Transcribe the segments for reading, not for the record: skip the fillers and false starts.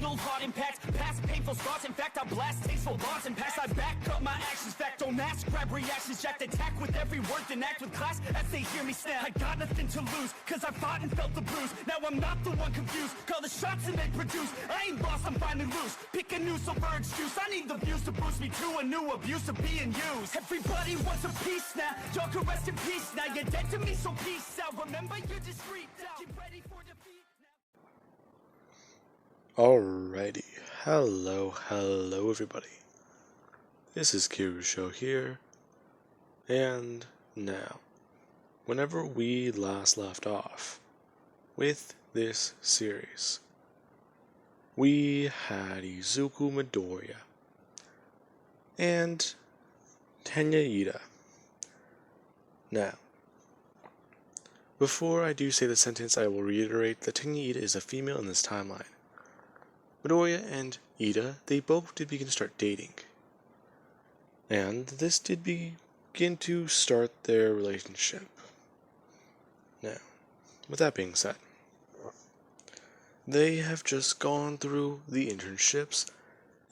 fatal heart impacts, past painful scars. In fact, I blast tasteful bars and pass. I back up my actions, fact don't ask, grab reactions, jacked attack with every word, then act with class as they hear me snap. I got nothing to lose, cause I fought and felt the bruise. Now I'm not the one confused, call the shots and they produce. I ain't lost, I'm finally loose. Pick a new silver excuse, I need the views to boost me to a new abuse of being used. Everybody wants a piece now, y'all can rest in peace now. You're dead to me, so peace out. Remember, you're discreet out. Get ready for defeat now. Alrighty, hello everybody. This is Kirusho here, and now, whenever we last left off with this series, we had Izuku Midoriya and Tenya Ida. Now, before I do say the sentence, I will reiterate that Tenya Ida is a female in this timeline. Midoriya and Ida, they both did begin to start dating. And this did begin to start their relationship. Now, with that being said, they have just gone through the internships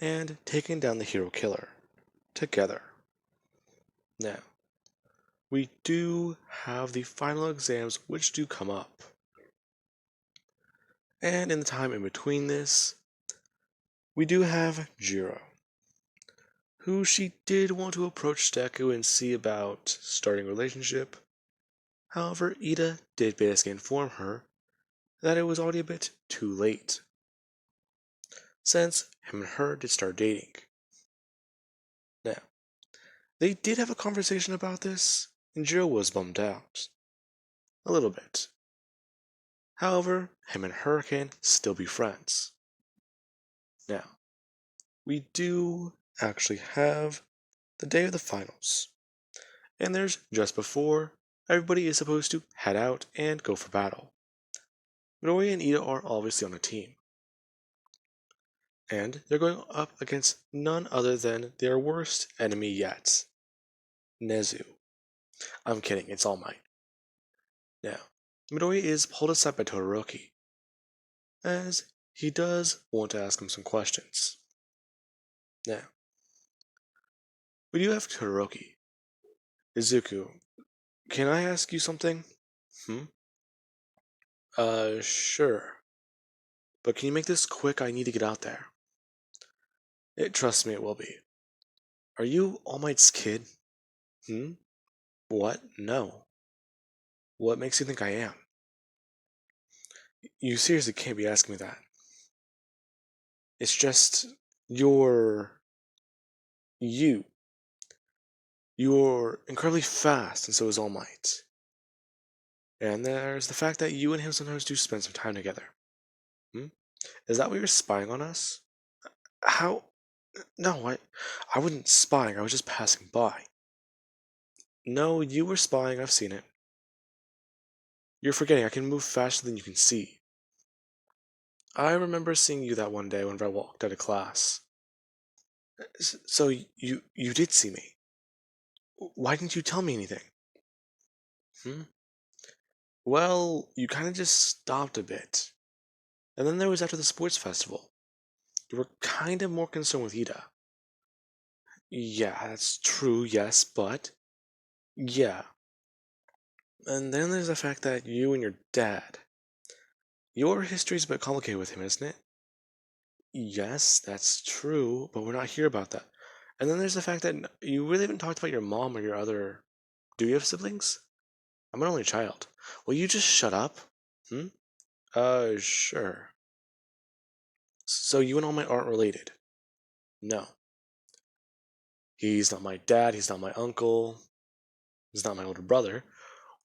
and taken down the hero killer together. Now, we do have the final exams which do come up. And in the time in between this, we do have Jiro, who she did want to approach Deku and see about starting a relationship. However, Ida did basically inform her that it was already a bit too late, since him and her did start dating. Now, they did have a conversation about this, and Jiro was bummed out. A little bit. However, him and her can still be friends. Now, we do actually have the day of the finals, and there's just before everybody is supposed to head out and go for battle. Midoriya and Ida are obviously on a team, and they're going up against none other than their worst enemy yet, Nezu. I'm kidding, it's All Might. Now, Midoriya is pulled aside by Todoroki, as he does want to ask him some questions. Now, we do have Todoroki. Izuku, can I ask you something? Sure. But can you make this quick? I need to get out there. Trust me, it will be. Are you All Might's kid? What? No. What makes you think I am? You seriously can't be asking me that. It's just, you're incredibly fast, and so is All Might. And there's the fact that you and him sometimes do spend some time together. Is that why you're spying on us? How? No, I wasn't spying, I was just passing by. No, you were spying, I've seen it. You're forgetting, I can move faster than you can see. I remember seeing you that one day whenever I walked out of class. So you did see me. Why didn't you tell me anything? Well, you kind of just stopped a bit. And then there was after the sports festival. You were kind of more concerned with Ida. Yeah, that's true, yes, but... yeah. And then there's the fact that you and your dad... your history's a bit complicated with him, isn't it? Yes, that's true, but we're not here about that. And then there's the fact that you really haven't talked about your mom or your other... do you have siblings? I'm an only child. Will you just shut up? Sure. So you and All Might aren't related? No. He's not my dad, he's not my uncle, he's not my older brother,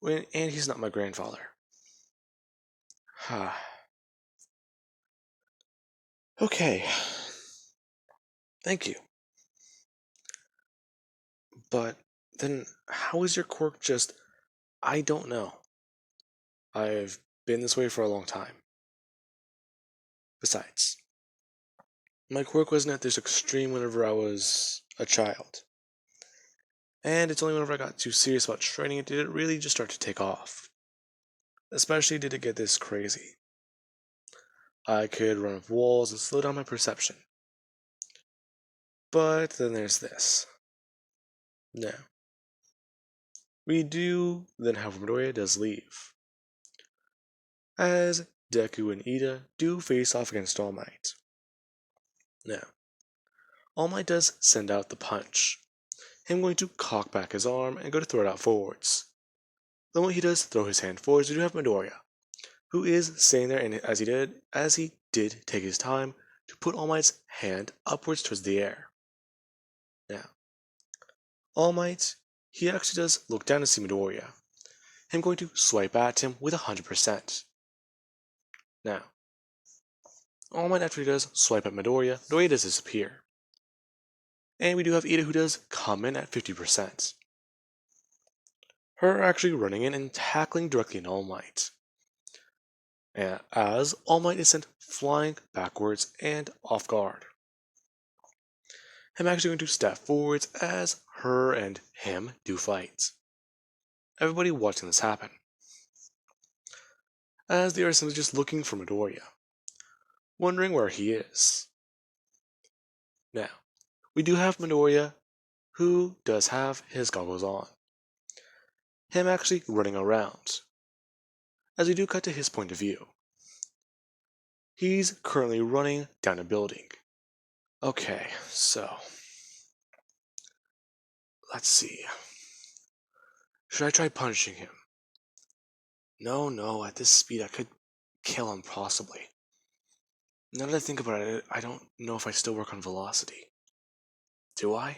and he's not my grandfather. Okay. Thank you. But then how is your quirk just... I don't know. I've been this way for a long time. Besides, my quirk wasn't at this extreme whenever I was a child. And it's only whenever I got too serious about training did it really just start to take off. Especially did it get this crazy. I could run up walls and slow down my perception. But then there's this. Now, we do then have Midoriya does leave, as Deku and Ida do face off against All Might. Now, All Might does send out the punch, him going to cock back his arm and go to throw it out forwards. Then when he does throw his hand forwards, we do have Midoriya, who is staying there, and as he did take his time to put All Might's hand upwards towards the air. Now, All Might, he actually does look down to see Midoriya, him going to swipe at him with 100%. Now, All Might after he does swipe at Midoriya, Midoriya does disappear. And we do have Ida who does come in at 50%. Her actually running in and tackling directly in All Might. And as All Might is sent flying backwards and off guard. Him actually going to step forwards as her and him do fight. Everybody watching this happen. As they are simply just looking for Midoriya, wondering where he is. Now, we do have Midoriya, who does have his goggles on. Him actually running around. As we do cut to his point of view. He's currently running down a building. Okay, so let's see. Should I try punching him? No, at this speed I could kill him possibly. Now that I think about it, I don't know if I still work on velocity. Do I?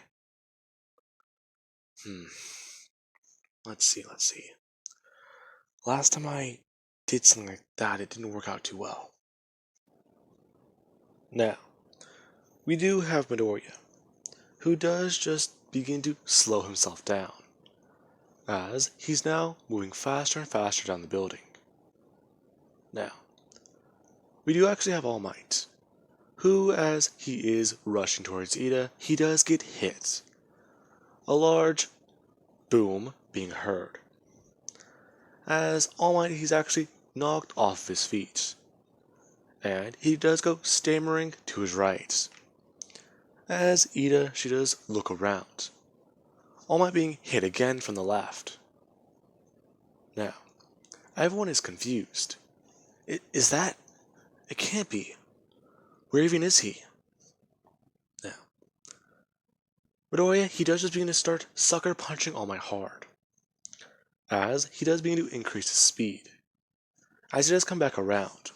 Let's see. Last time I did something like that, it didn't work out too well. Now, we do have Midoriya, who does just begin to slow himself down, as he's now moving faster and faster down the building. Now, we do actually have All Might, who, as he is rushing towards Ida, he does get hit. A large boom being heard. As All Might, he's actually knocked off his feet. And he does go stammering to his right. As Ida, she does look around. All Might being hit again from the left. Now, everyone is confused. Is that? It can't be. Where even is he? Now, Midoriya, he does just begin to start sucker punching All Might hard. As he does begin to increase his speed. As he does come back around.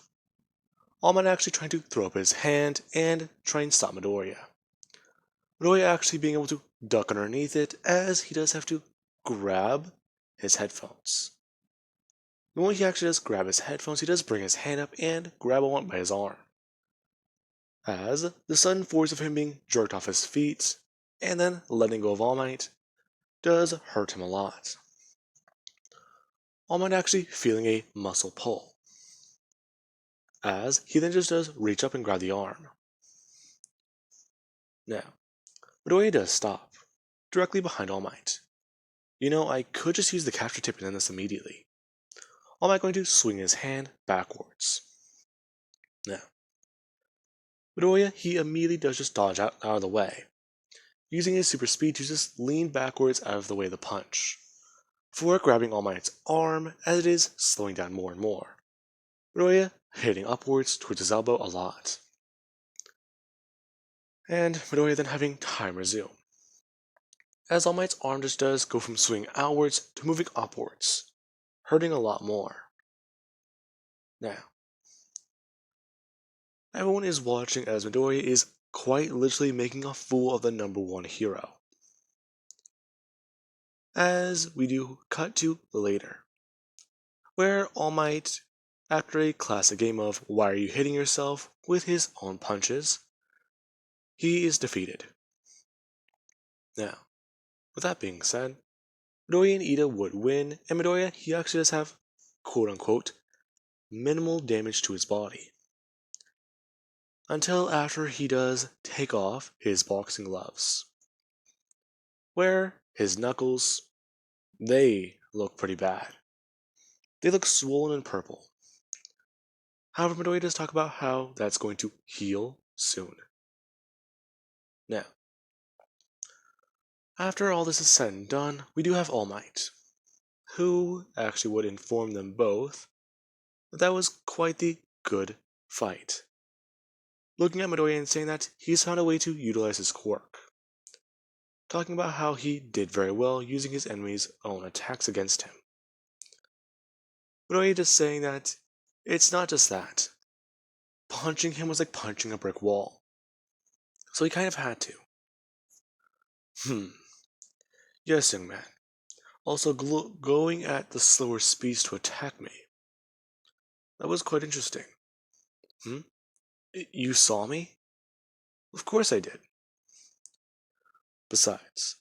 All Might actually trying to throw up his hand and try and stop Midoriya. Midoriya actually being able to duck underneath it as he does have to grab his headphones. And when he actually does grab his headphones, he does bring his hand up and grab All Might by his arm. As the sudden force of him being jerked off his feet and then letting go of All Might does hurt him a lot. All Might actually feeling a muscle pull. As he then just does reach up and grab the arm. Now, Midoriya does stop, directly behind All Might. I could just use the capture tip and end this immediately. All Might going to swing his hand backwards. Now, Midoriya, he immediately does just dodge out of the way, using his super speed to just lean backwards out of the way of the punch, before grabbing All Might's arm as it is slowing down more and more. Midoriya hitting upwards towards his elbow a lot. And Midoriya then having time resume. As All Might's arm just does go from swinging outwards to moving upwards, hurting a lot more. Now, everyone is watching as Midoriya is quite literally making a fool of the number one hero. As we do cut to later, where All Might, after a classic game of why are you hitting yourself with his own punches, he is defeated. Now, with that being said, Midoriya and Ida would win, and Midoriya, he actually does have, quote-unquote, minimal damage to his body. Until after he does take off his boxing gloves, where his knuckles, they look pretty bad. They look swollen and purple. However, Midoriya does talk about how that's going to heal soon. Now, after all this is said and done, we do have All Might, who actually would inform them both that was quite the good fight. Looking at Midoriya and saying that he's found a way to utilize his quirk. Talking about how he did very well using his enemy's own attacks against him. Midoriya just saying that it's not just that. Punching him was like punching a brick wall. So he kind of had to. Yes, young man. Also going at the slower speeds to attack me. That was quite interesting. You saw me? Of course I did. Besides,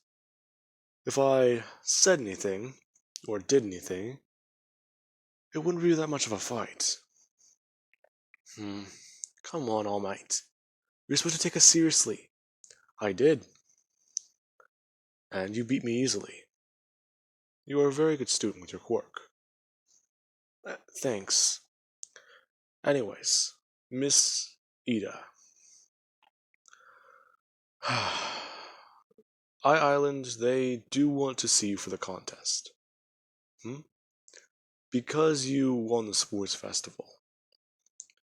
if I said anything, or did anything, it wouldn't be that much of a fight. Come on, All Might. You're supposed to take us seriously. I did. And you beat me easily. You are a very good student with your quirk. Thanks. Anyways, Miss Ida. Island, they do want to see you for the contest. Because you won the sports festival.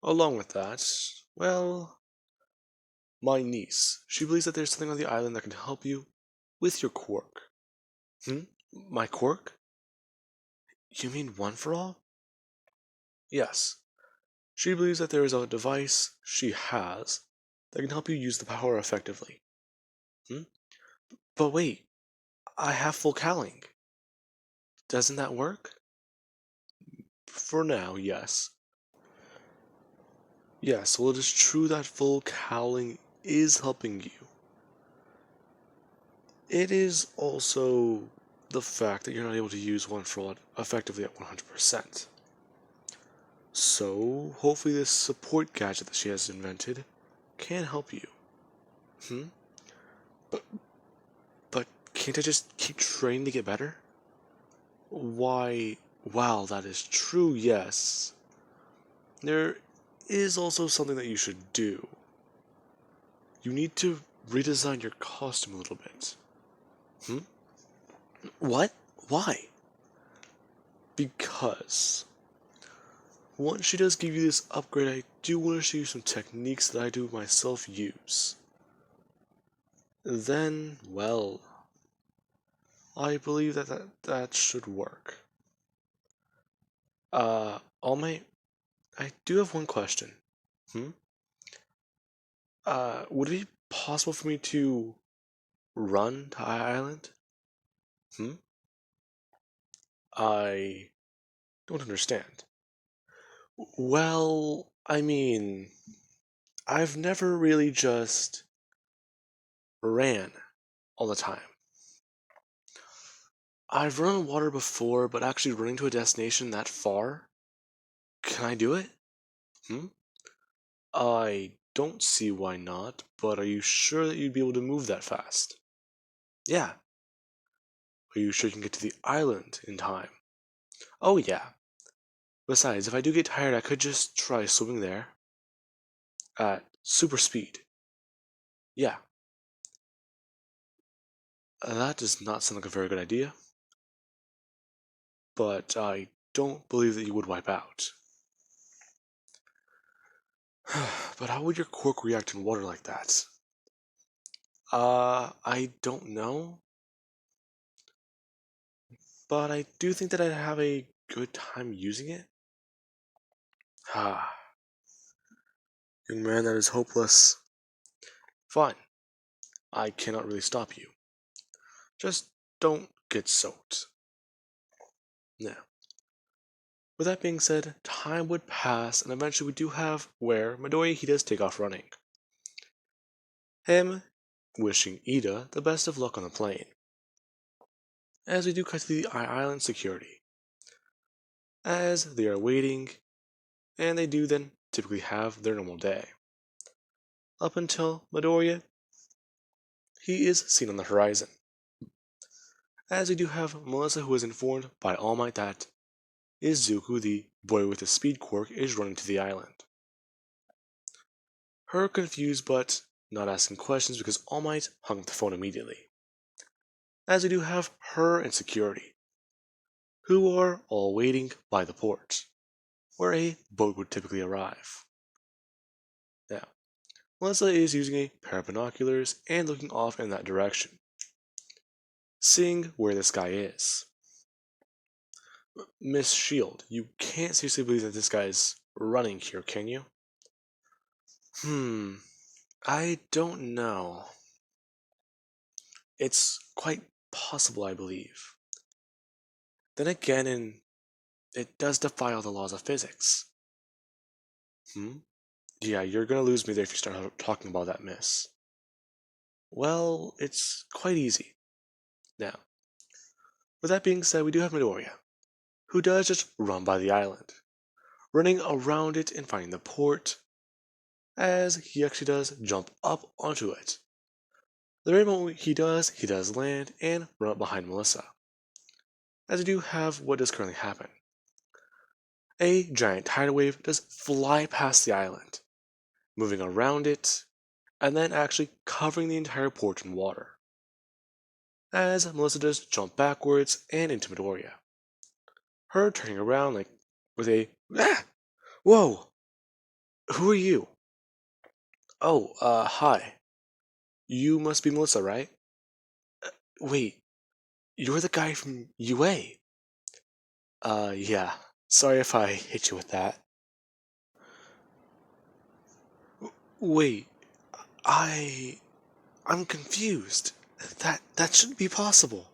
Along with that, well, my niece, she believes that there's something on the island that can help you with your quirk. My quirk? You mean One for All? Yes. She believes that there is a device she has that can help you use the power effectively. But wait, I have full cowling. Doesn't that work? For now, yes. Yes, well, it is true that full cowling is helping you. It is also the fact that you're not able to use One for All effectively at 100%. So, hopefully this support gadget that she has invented can help you. But can't I just keep training to get better? Why, wow, that is true, yes. There is also something that you should do. You need to redesign your costume a little bit. What? Why? Because once she does give you this upgrade, I do want to show you some techniques that I do myself use. Then, well, I believe that should work. All Might, I do have one question. Would it be possible for me to run to Island? I don't understand. Well, I mean, I've never really just ran all the time. I've run on water before, but actually running to a destination that far? Can I do it? I don't see why not, but are you sure that you'd be able to move that fast? Yeah. Are you sure you can get to the island in time? Oh yeah. Besides, if I do get tired, I could just try swimming there. At super speed. Yeah. That does not sound like a very good idea. But I don't believe that you would wipe out. But how would your quirk react in water like that? I don't know. But I do think that I'd have a good time using it. Ah. Young man, that is hopeless. Fine. I cannot really stop you. Just don't get soaked. Now, with that being said, time would pass, and eventually we do have where Midoriya he does take off running. Him wishing Ida the best of luck on the plane. As we do cut to the island security. As they are waiting, and they do then typically have their normal day. Up until Midoriya, he is seen on the horizon. As we do have Melissa who is informed by All Might that Izuku, the boy with the speed quirk, is running to the island. Her confused but not asking questions because All Might hung up the phone immediately. As we do have her and security, who are all waiting by the port, where a boat would typically arrive. Now, Melissa is using a pair of binoculars and looking off in that direction, seeing where this guy is. Miss Shield, you can't seriously believe that this guy's running here, can you? I don't know. It's quite possible, I believe. Then again, it does defy all the laws of physics. Yeah, you're gonna lose me there if you start talking about that, miss. Well, it's quite easy. Now, with that being said, we do have Midoriya, who does just run by the island, running around it and finding the port, as he actually does jump up onto it. The very moment he does land and run up behind Melissa. As we do have what does currently happen. A giant tidal wave does fly past the island, moving around it, and then actually covering the entire port in water. As Melissa does jump backwards and into Midoriya. Her turning around like with a ah! Whoa! Who are you? Oh, hi. You must be Melissa, right? Wait, you're the guy from UA. Yeah. Sorry if I hit you with that. Wait, I'm confused. That shouldn't be possible.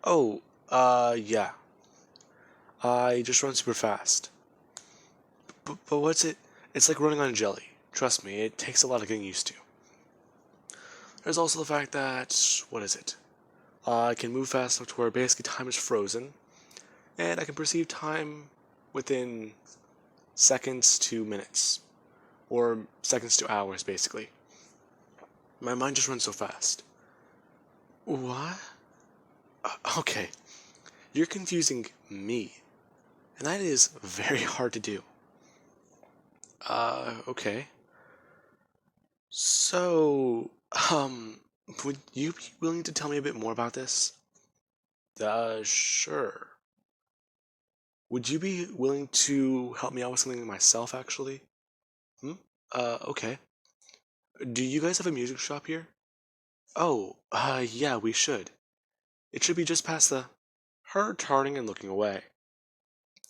Oh, yeah. I just run super fast. But what's it? It's like running on jelly. Trust me, it takes a lot of getting used to. There's also the fact that, what is it? I can move fast enough to where basically time is frozen, and I can perceive time within seconds to minutes, or seconds to hours, basically. My mind just runs so fast. What? Okay, you're confusing me, and that is very hard to do. Okay. So, would you be willing to tell me a bit more about this? Sure. Would you be willing to help me out with something myself, actually? Okay. Do you guys have a music shop here? Oh, yeah, we should. It should be just past the... Her turning and looking away.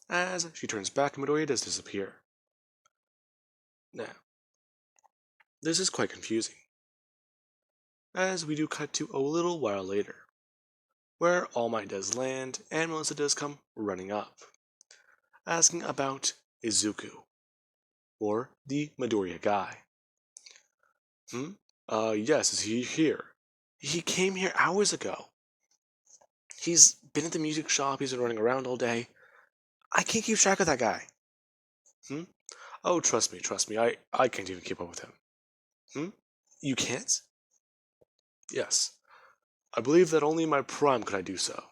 As she turns back, Midoriya does disappear. Now, this is quite confusing. As we do cut to a little while later, where All Might does land and Melissa does come running up, asking about Izuku, or the Midoriya guy. Yes, is he here? He came here hours ago. He's been at the music shop, he's been running around all day. I can't keep track of that guy. Oh, trust me, I can't even keep up with him. You can't? Yes. I believe that only in my prime could I do so.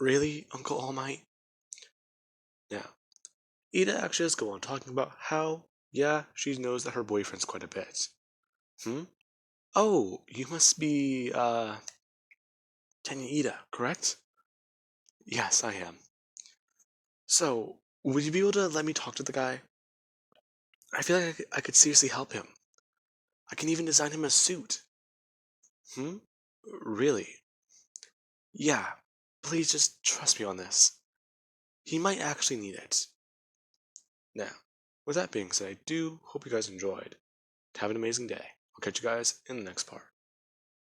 Really, Uncle All Might? Now, Ida actually does go on talking about how, yeah, she knows that her boyfriend's quite a bit. Oh, you must be, Tenya Ida, correct? Yes, I am. So, would you be able to let me talk to the guy? I feel like I could seriously help him. I can even design him a suit. Really? Yeah, please just trust me on this. He might actually need it. Now, with that being said, I do hope you guys enjoyed. Have an amazing day. I'll catch you guys in the next part.